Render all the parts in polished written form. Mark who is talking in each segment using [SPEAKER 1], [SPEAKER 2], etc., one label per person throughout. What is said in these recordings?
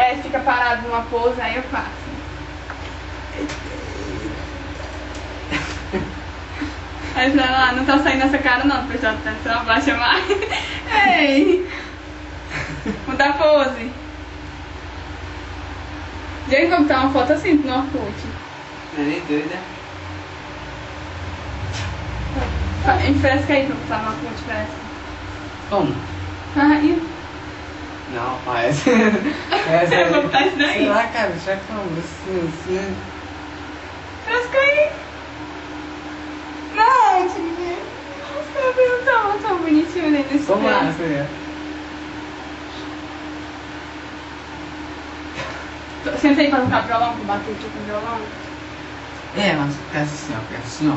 [SPEAKER 1] pés fica parado numa pose, aí eu faço. Mas não tá saindo essa cara não, pessoal, tá só abaixa mais. Ei! Mudar a pose. Gente, vou botar uma foto assim no Orkut.
[SPEAKER 2] Não é nem doida?
[SPEAKER 1] Enfresca aí pra botar no Orkut, fresca.
[SPEAKER 2] Como?
[SPEAKER 1] Aí.
[SPEAKER 2] Não, essa. Essa
[SPEAKER 1] Eu vou botar isso daí.
[SPEAKER 2] Sei lá, cara, já como? Assim.
[SPEAKER 1] Fresca aí. Não, Tigre. Nossa, não tá tão bonitinho ali nesse
[SPEAKER 2] Como
[SPEAKER 1] pé.
[SPEAKER 2] assim?
[SPEAKER 1] Senta aí pra tocar violão, pra bater aqui com violão.
[SPEAKER 2] É, mas fica assim, ó. Fica assim, ó.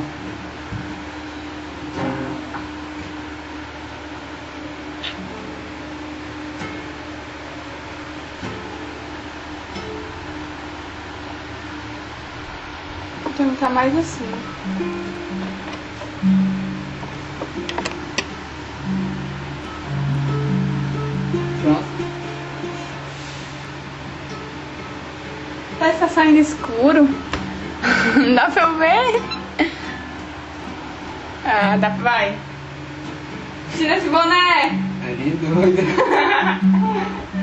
[SPEAKER 1] Então tá mais assim.
[SPEAKER 2] Pronto.
[SPEAKER 1] Parece que tá saindo escuro. Não dá pra eu ver. Ah, dá pra... Vai. Tira esse boné.
[SPEAKER 2] É nem doida.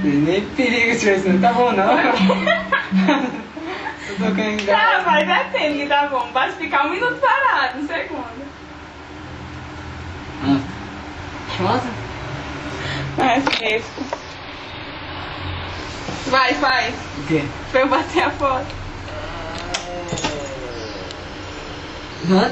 [SPEAKER 2] Nem perigo tirar isso, não tá bom não. Tô tocando
[SPEAKER 1] Tá, mas é assim que tá bom. Basta ficar 1 minuto parado, 1 segundo.
[SPEAKER 2] Pronto?
[SPEAKER 1] É fresco. Vai, faz.
[SPEAKER 2] O quê?
[SPEAKER 1] Pra eu bater a foto.
[SPEAKER 2] Hã?